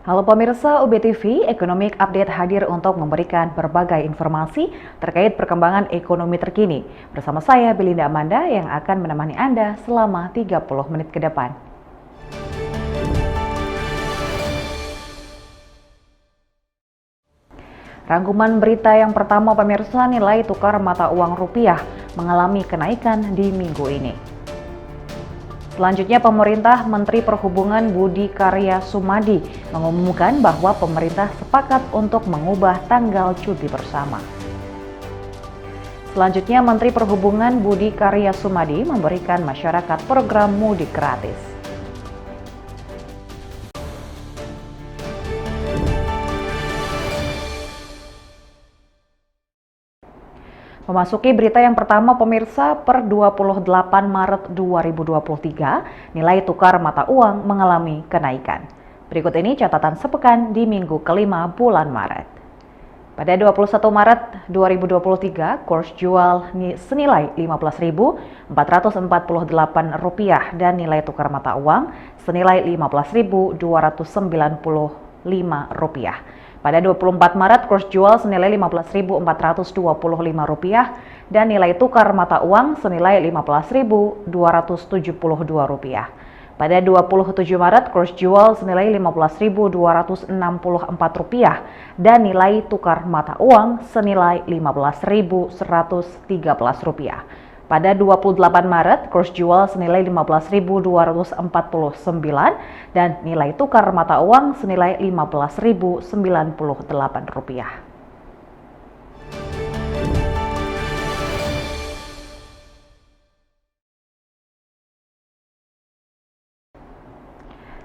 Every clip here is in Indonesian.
Halo pemirsa UBTV, Economic Update hadir untuk memberikan berbagai informasi terkait perkembangan ekonomi terkini. Bersama saya, Belinda Amanda, yang akan menemani Anda selama 30 menit ke depan. Rangkuman berita yang pertama pemirsa, nilai tukar mata uang rupiah mengalami kenaikan di minggu ini. Selanjutnya, Menteri Perhubungan Budi Karya Sumadi mengumumkan bahwa pemerintah sepakat untuk mengubah tanggal cuti bersama. Selanjutnya, Menteri Perhubungan Budi Karya Sumadi memberikan masyarakat program mudik gratis. Memasuki berita yang pertama pemirsa, per 28 Maret 2023, nilai tukar mata uang mengalami kenaikan. Berikut ini catatan sepekan di minggu kelima bulan Maret. Pada 21 Maret 2023, kurs jual senilai Rp15.448 dan nilai tukar mata uang senilai Rp15.295. Pada 24 Maret, kurs jual senilai Rp15.425 dan nilai tukar mata uang senilai Rp15.272. Pada 27 Maret, kurs jual senilai Rp15.264 dan nilai tukar mata uang senilai Rp15.113. Pada 28 Maret, kurs jual senilai Rp15.249 dan nilai tukar mata uang senilai Rp15.098.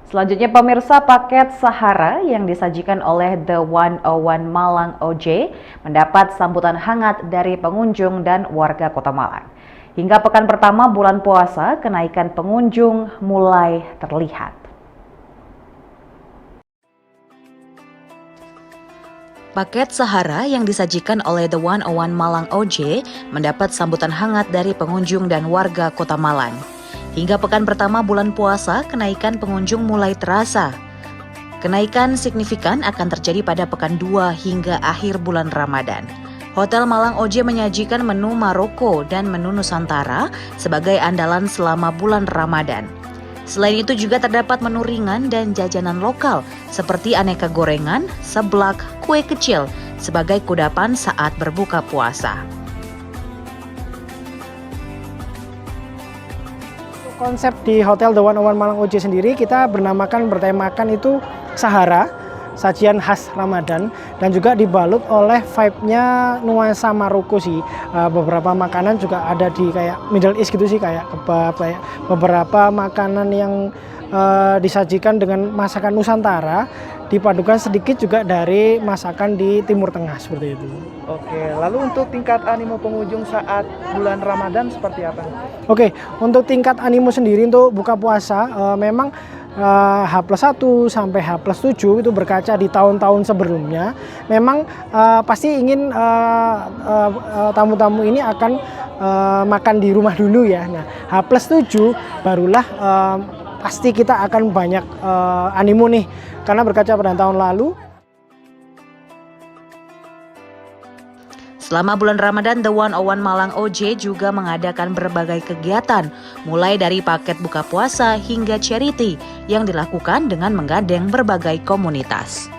Selanjutnya pemirsa, paket Sahara yang disajikan oleh The 101 Malang OJ mendapat sambutan hangat dari pengunjung dan warga Kota Malang. Hingga pekan pertama bulan puasa, kenaikan pengunjung mulai terlihat. Paket Sahara yang disajikan oleh The 101 Malang OJ mendapat sambutan hangat dari pengunjung dan warga Kota Malang. Hingga pekan pertama bulan puasa, kenaikan pengunjung mulai terasa. Kenaikan signifikan akan terjadi pada pekan 2 hingga akhir bulan Ramadan. Hotel Malang OJ menyajikan menu Maroko dan menu Nusantara sebagai andalan selama bulan Ramadan. Selain itu juga terdapat menu ringan dan jajanan lokal seperti aneka gorengan, seblak, kue kecil sebagai kudapan saat berbuka puasa. Konsep di Hotel The 101 Malang OJ sendiri kita bertemakan itu Sahara, sajian khas Ramadan, dan juga dibalut oleh vibe-nya nuansa Maroko sih. Beberapa makanan juga ada di kayak Middle East gitu sih, kayak kebab, kayak beberapa makanan yang disajikan dengan masakan Nusantara, dipadukan sedikit juga dari masakan di Timur Tengah seperti itu. Oke, lalu untuk tingkat animo pengunjung saat bulan Ramadan seperti apa? Oke, untuk tingkat animo sendiri untuk buka puasa memang H+1 sampai H+7 itu berkaca di tahun-tahun sebelumnya. Memang pasti ingin tamu-tamu ini akan makan di rumah dulu ya. Nah, H+7 barulah pasti kita akan banyak animo nih, karena berkaca pada tahun lalu. Selama bulan Ramadan, The 101 Malang OJ juga mengadakan berbagai kegiatan, mulai dari paket buka puasa hingga charity yang dilakukan dengan menggandeng berbagai komunitas.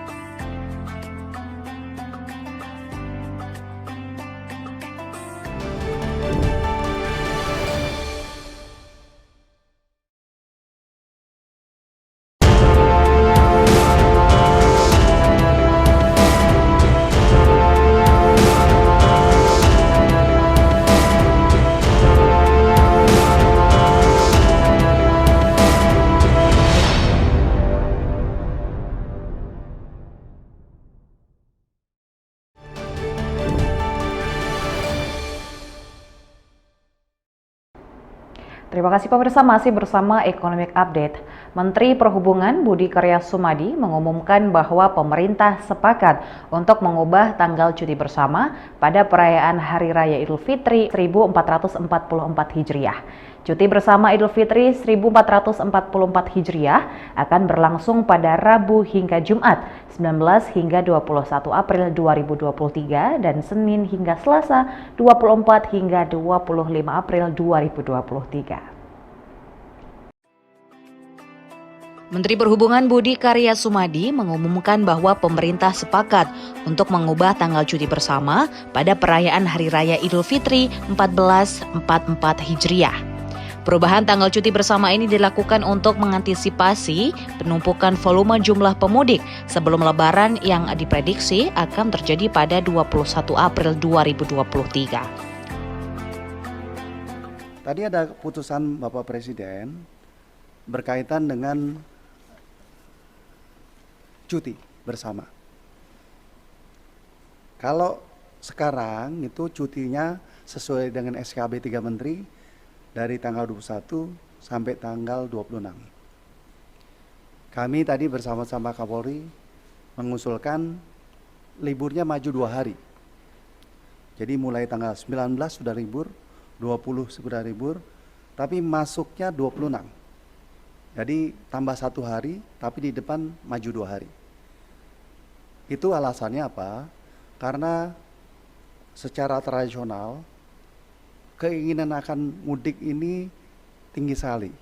Terima kasih pemirsa, masih bersama Economic Update. Menteri Perhubungan Budi Karya Sumadi mengumumkan bahwa pemerintah sepakat untuk mengubah tanggal cuti bersama pada perayaan Hari Raya Idul Fitri 1444 Hijriah. Cuti bersama Idul Fitri 1444 Hijriah akan berlangsung pada Rabu hingga Jumat 19 hingga 21 April 2023 dan Senin hingga Selasa 24 hingga 25 April 2023. Menteri Perhubungan Budi Karya Sumadi mengumumkan bahwa pemerintah sepakat untuk mengubah tanggal cuti bersama pada perayaan Hari Raya Idul Fitri 1444 Hijriah. Perubahan tanggal cuti bersama ini dilakukan untuk mengantisipasi penumpukan volume jumlah pemudik sebelum Lebaran yang diprediksi akan terjadi pada 21 April 2023. Tadi ada keputusan Bapak Presiden berkaitan dengan cuti bersama. Kalau sekarang itu cutinya sesuai dengan SKB 3 Menteri dari tanggal 21 sampai tanggal 26. Kami tadi bersama-sama Kapolri mengusulkan liburnya maju 2 hari. Jadi mulai tanggal 19 sudah libur, 20 sudah libur, tapi masuknya 26. Jadi tambah 1 hari, tapi di depan maju 2 hari. Itu alasannya apa? Karena secara tradisional, keinginan akan mudik ini tinggi sekali.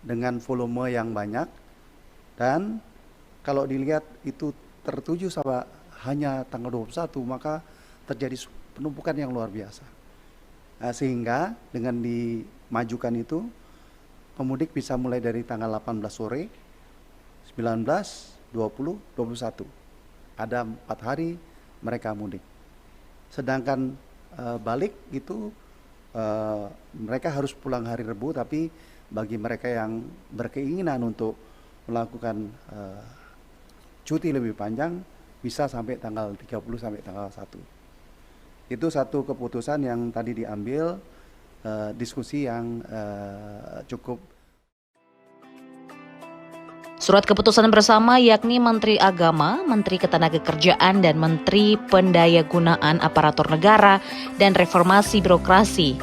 Dengan volume yang banyak, dan kalau dilihat itu tertuju sama hanya tanggal 21, maka terjadi penumpukan yang luar biasa. Nah, sehingga dengan dimajukan itu, pemudik bisa mulai dari tanggal 18 sore, 19, 20, 21. Ada 4 hari mereka mudik. Sedangkan balik itu mereka harus pulang hari Rabu, tapi bagi mereka yang berkeinginan untuk melakukan cuti lebih panjang bisa sampai tanggal 30 sampai tanggal 1. Itu satu keputusan yang tadi diambil, diskusi yang cukup. Surat keputusan bersama yakni Menteri Agama, Menteri Ketenagakerjaan, dan Menteri Pendayagunaan Aparatur Negara dan Reformasi Birokrasi.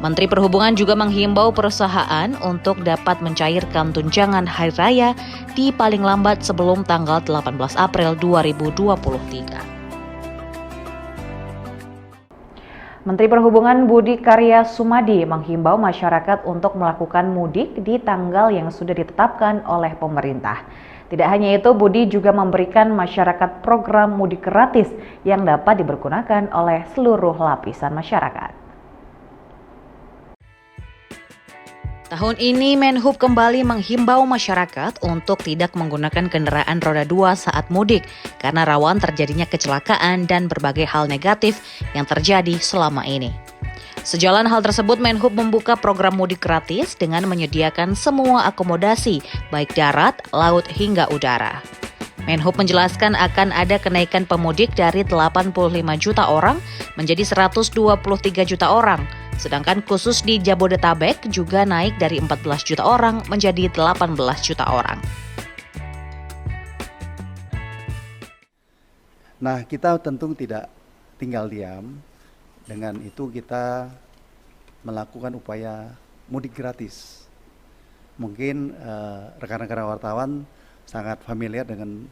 Menteri Perhubungan juga menghimbau perusahaan untuk dapat mencairkan tunjangan hari raya di paling lambat sebelum tanggal 18 April 2023. Menteri Perhubungan Budi Karya Sumadi menghimbau masyarakat untuk melakukan mudik di tanggal yang sudah ditetapkan oleh pemerintah. Tidak hanya itu, Budi juga memberikan masyarakat program mudik gratis yang dapat dipergunakan oleh seluruh lapisan masyarakat. Tahun ini Menhub kembali menghimbau masyarakat untuk tidak menggunakan kendaraan roda 2 saat mudik karena rawan terjadinya kecelakaan dan berbagai hal negatif yang terjadi selama ini. Sejalan hal tersebut, Menhub membuka program mudik gratis dengan menyediakan semua akomodasi baik darat, laut hingga udara. Menhub menjelaskan akan ada kenaikan pemudik dari 85 juta orang menjadi 123 juta orang. Sedangkan khusus di Jabodetabek juga naik dari 14 juta orang menjadi 18 juta orang. Nah, kita tentu tidak tinggal diam. Dengan itu kita melakukan upaya mudik gratis. Mungkin rekan-rekan wartawan sangat familiar dengan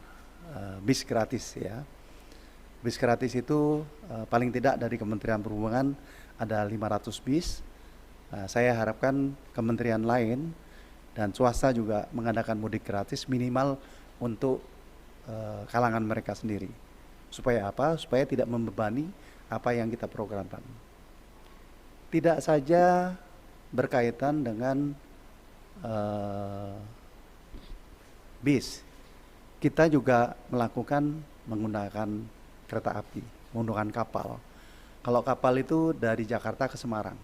bis gratis ya. Bis gratis itu paling tidak dari Kementerian Perhubungan ada 500 bis. Saya harapkan kementerian lain dan swasta juga mengadakan mudik gratis minimal untuk kalangan mereka sendiri. Supaya apa? Supaya tidak membebani apa yang kita programkan. Tidak saja berkaitan dengan bis, kita juga menggunakan kereta api, menggunakan kapal. Kalau kapal itu dari Jakarta ke Semarang.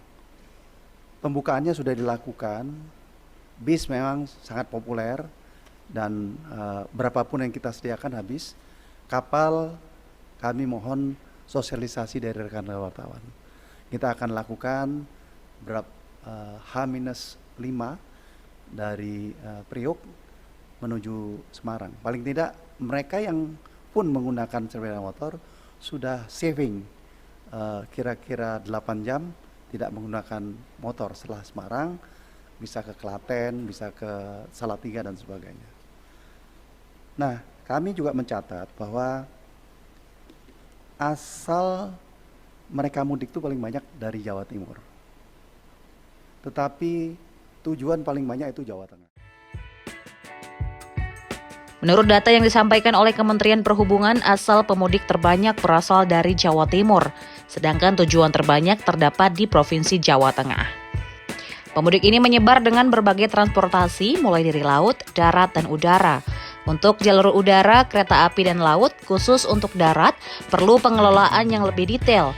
Pembukaannya sudah dilakukan, bis memang sangat populer dan berapapun yang kita sediakan habis. Kapal kami mohon sosialisasi dari rekan wartawan. Kita akan lakukan H-5 dari Priok menuju Semarang. Paling tidak mereka yang pun menggunakan sepeda motor sudah saving kira-kira 8 jam tidak menggunakan motor setelah Semarang, bisa ke Klaten, bisa ke Salatiga dan sebagainya. Nah, kami juga mencatat bahwa asal mereka mudik itu paling banyak dari Jawa Timur. Tetapi tujuan paling banyak itu Jawa Tengah. Menurut data yang disampaikan oleh Kementerian Perhubungan, asal pemudik terbanyak berasal dari Jawa Timur, sedangkan tujuan terbanyak terdapat di Provinsi Jawa Tengah. Pemudik ini menyebar dengan berbagai transportasi, mulai dari laut, darat, dan udara. Untuk jalur udara, kereta api, dan laut, khusus untuk darat, perlu pengelolaan yang lebih detail.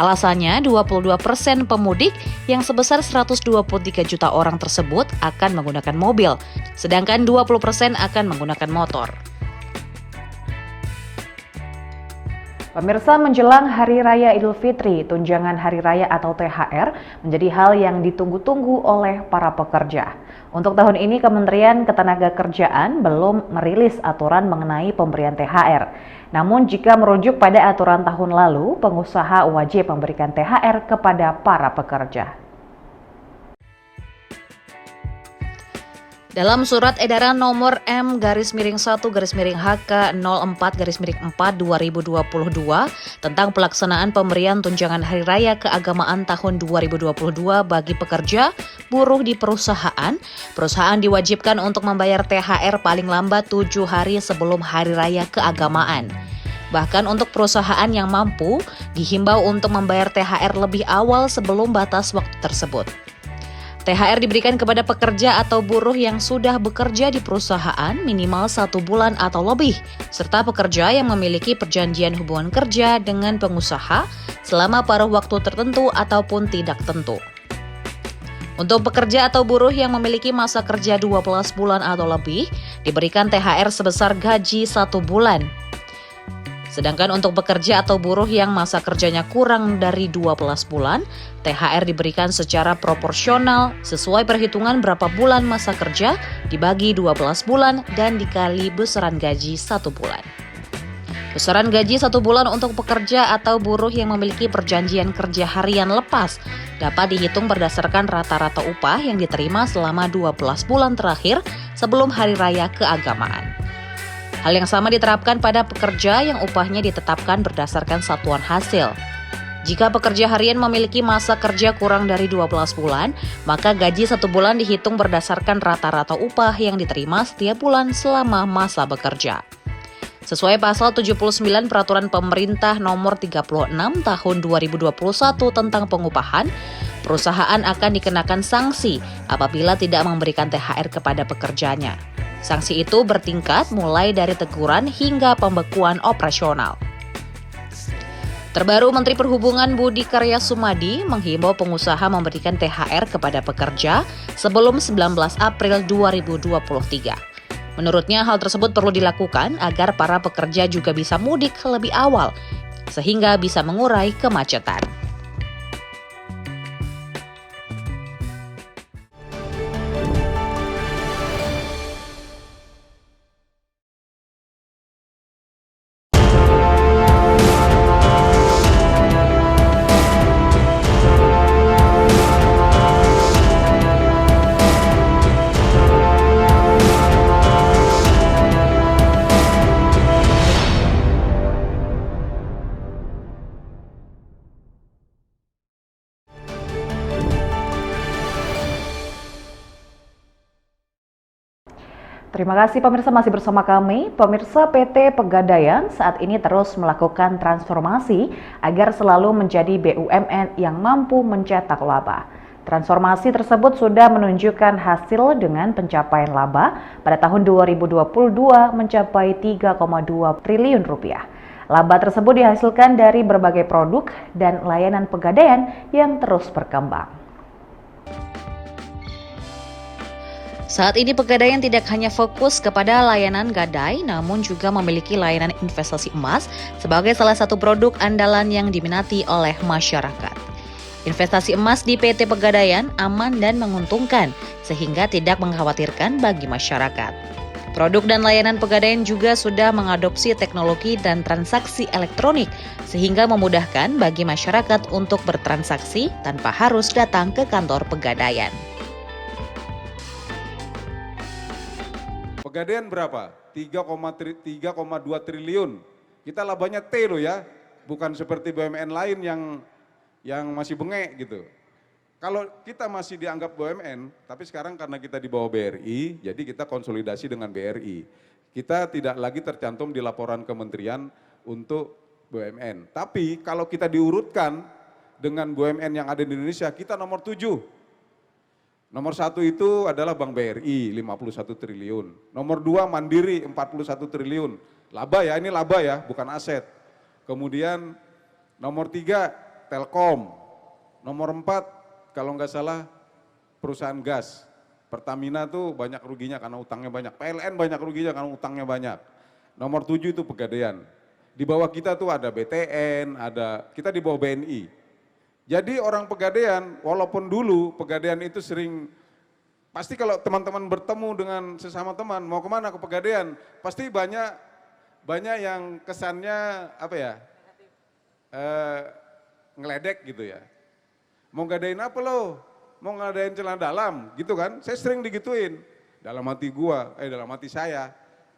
Alasannya, 22% pemudik yang sebesar 123 juta orang tersebut akan menggunakan mobil, sedangkan 20% akan menggunakan motor. Pemirsa, menjelang Hari Raya Idul Fitri, tunjangan Hari Raya atau THR menjadi hal yang ditunggu-tunggu oleh para pekerja. Untuk tahun ini, Kementerian Ketenagakerjaan belum merilis aturan mengenai pemberian THR. Namun, jika merujuk pada aturan tahun lalu, pengusaha wajib memberikan THR kepada para pekerja. Dalam surat edaran nomor M-HK04-4/2022 tentang pelaksanaan pemberian tunjangan Hari Raya Keagamaan tahun 2022 bagi pekerja, buruh di perusahaan diwajibkan untuk membayar THR paling lambat 7 hari sebelum Hari Raya Keagamaan. Bahkan untuk perusahaan yang mampu, dihimbau untuk membayar THR lebih awal sebelum batas waktu tersebut. THR diberikan kepada pekerja atau buruh yang sudah bekerja di perusahaan minimal 1 bulan atau lebih, serta pekerja yang memiliki perjanjian hubungan kerja dengan pengusaha selama paruh waktu tertentu ataupun tidak tentu. Untuk pekerja atau buruh yang memiliki masa kerja 12 bulan atau lebih, diberikan THR sebesar gaji 1 bulan. Sedangkan untuk pekerja atau buruh yang masa kerjanya kurang dari 12 bulan, THR diberikan secara proporsional sesuai perhitungan berapa bulan masa kerja dibagi 12 bulan dan dikali besaran gaji 1 bulan. Besaran gaji 1 bulan untuk pekerja atau buruh yang memiliki perjanjian kerja harian lepas dapat dihitung berdasarkan rata-rata upah yang diterima selama 12 bulan terakhir sebelum Hari Raya Keagamaan. Hal yang sama diterapkan pada pekerja yang upahnya ditetapkan berdasarkan satuan hasil. Jika pekerja harian memiliki masa kerja kurang dari 12 bulan, maka gaji 1 bulan dihitung berdasarkan rata-rata upah yang diterima setiap bulan selama masa bekerja. Sesuai pasal 79 Peraturan Pemerintah Nomor 36 Tahun 2021 tentang pengupahan, perusahaan akan dikenakan sanksi apabila tidak memberikan THR kepada pekerjanya. Sanksi itu bertingkat mulai dari teguran hingga pembekuan operasional. Terbaru, Menteri Perhubungan Budi Karya Sumadi menghimbau pengusaha memberikan THR kepada pekerja sebelum 19 April 2023. Menurutnya, hal tersebut perlu dilakukan agar para pekerja juga bisa mudik lebih awal, sehingga bisa mengurai kemacetan. Terima kasih pemirsa masih bersama kami. Pemirsa, PT Pegadaian saat ini terus melakukan transformasi agar selalu menjadi BUMN yang mampu mencetak laba. Transformasi tersebut sudah menunjukkan hasil dengan pencapaian laba pada tahun 2022 mencapai 3,2 triliun rupiah. Laba tersebut dihasilkan dari berbagai produk dan layanan pegadaian yang terus berkembang. Saat ini Pegadaian tidak hanya fokus kepada layanan gadai, namun juga memiliki layanan investasi emas sebagai salah satu produk andalan yang diminati oleh masyarakat. Investasi emas di PT Pegadaian aman dan menguntungkan, sehingga tidak mengkhawatirkan bagi masyarakat. Produk dan layanan Pegadaian juga sudah mengadopsi teknologi dan transaksi elektronik sehingga memudahkan bagi masyarakat untuk bertransaksi tanpa harus datang ke kantor Pegadaian. Pegadaian berapa? 3,2 triliun. Kita labanya T loh ya, bukan seperti BUMN lain yang masih bengek gitu. Kalau kita masih dianggap BUMN, tapi sekarang karena kita di bawah BRI, jadi kita konsolidasi dengan BRI. Kita tidak lagi tercantum di laporan kementerian untuk BUMN. Tapi kalau kita diurutkan dengan BUMN yang ada di Indonesia, kita nomor 7. Nomor 1 itu adalah Bank BRI, 51 triliun. Nomor 2 Mandiri, 41 triliun. Laba ya, ini laba ya, bukan aset. Kemudian nomor 3 Telkom. Nomor 4 kalau nggak salah perusahaan gas. Pertamina tuh banyak ruginya karena utangnya banyak. PLN banyak ruginya karena utangnya banyak. Nomor 7 itu Pegadaian. Di bawah kita tuh ada BTN, kita di bawah BNI. Jadi orang Pegadaian, walaupun dulu Pegadaian itu sering, pasti kalau teman-teman bertemu dengan sesama teman, mau kemana ke Pegadaian, pasti banyak yang kesannya apa ya, ngeledek gitu ya. Mau ngadain apa lo? Mau ngadain celana dalam gitu kan? Saya sering digituin. Dalam hati dalam hati saya,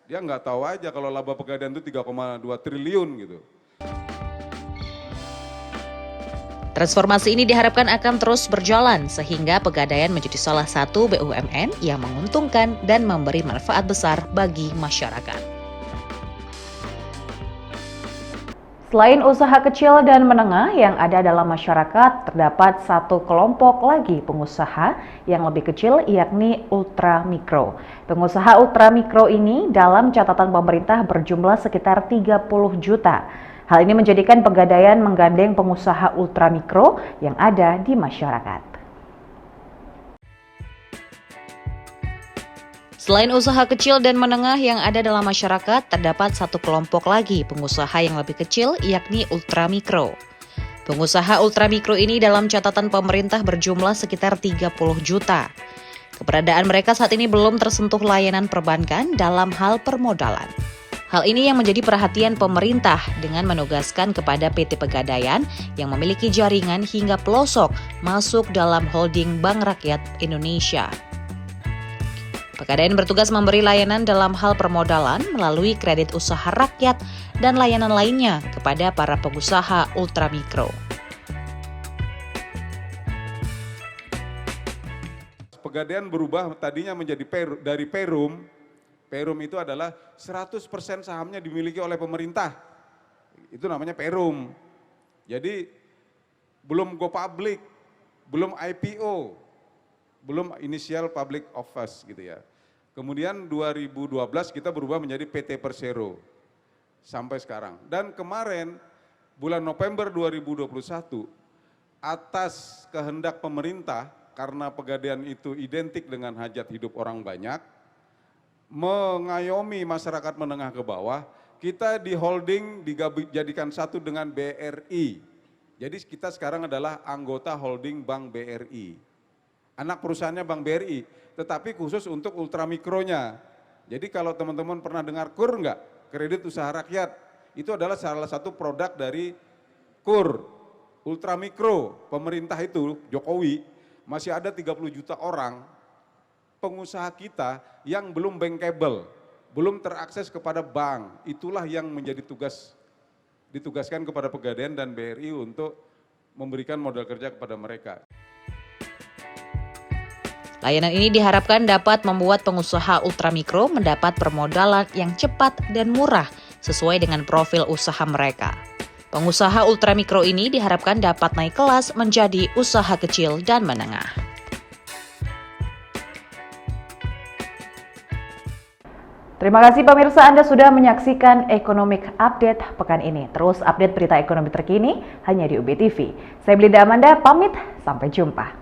dia nggak tahu aja kalau laba Pegadaian itu 3,2 triliun gitu. Transformasi ini diharapkan akan terus berjalan sehingga Pegadaian menjadi salah satu BUMN yang menguntungkan dan memberi manfaat besar bagi masyarakat. Selain usaha kecil dan menengah yang ada dalam masyarakat, terdapat satu kelompok lagi pengusaha yang lebih kecil, yakni ultra mikro. Pengusaha ultra mikro ini dalam catatan pemerintah berjumlah sekitar 30 juta. Hal ini menjadikan Pegadaian menggandeng pengusaha ultra mikro yang ada di masyarakat. Selain usaha kecil dan menengah yang ada dalam masyarakat, terdapat satu kelompok lagi pengusaha yang lebih kecil, yakni ultramikro. Pengusaha ultramikro ini dalam catatan pemerintah berjumlah sekitar 30 juta. Keberadaan mereka saat ini belum tersentuh layanan perbankan dalam hal permodalan. Hal ini yang menjadi perhatian pemerintah dengan menugaskan kepada PT Pegadaian yang memiliki jaringan hingga pelosok masuk dalam holding Bank Rakyat Indonesia. Pegadaian bertugas memberi layanan dalam hal permodalan melalui kredit usaha rakyat dan layanan lainnya kepada para pengusaha ultramikro. Pegadaian berubah tadinya menjadi dari Perum. Perum itu adalah 100% sahamnya dimiliki oleh pemerintah. Itu namanya Perum. Jadi belum go public, belum IPO, belum initial public offer gitu ya. Kemudian 2012 kita berubah menjadi PT Persero sampai sekarang. Dan kemarin bulan November 2021 atas kehendak pemerintah karena Pegadaian itu identik dengan hajat hidup orang banyak, mengayomi masyarakat menengah ke bawah, kita di holding dijadikan satu dengan BRI. Jadi kita sekarang adalah anggota holding Bank BRI. Anak perusahaannya Bank BRI, tetapi khusus untuk ultramikronya. Jadi kalau teman-teman pernah dengar KUR enggak? Kredit usaha rakyat. Itu adalah salah satu produk dari KUR. Ultramikro, pemerintah itu, Jokowi, masih ada 30 juta orang pengusaha kita yang belum bankable, belum terakses kepada bank. Itulah yang menjadi ditugaskan kepada Pegadaian dan BRI untuk memberikan modal kerja kepada mereka. Layanan ini diharapkan dapat membuat pengusaha ultramikro mendapat permodalan yang cepat dan murah sesuai dengan profil usaha mereka. Pengusaha ultramikro ini diharapkan dapat naik kelas menjadi usaha kecil dan menengah. Terima kasih pemirsa, Anda sudah menyaksikan Economic Update pekan ini. Terus update berita ekonomi terkini hanya di UB TV. Saya Belinda Amanda, pamit, sampai jumpa.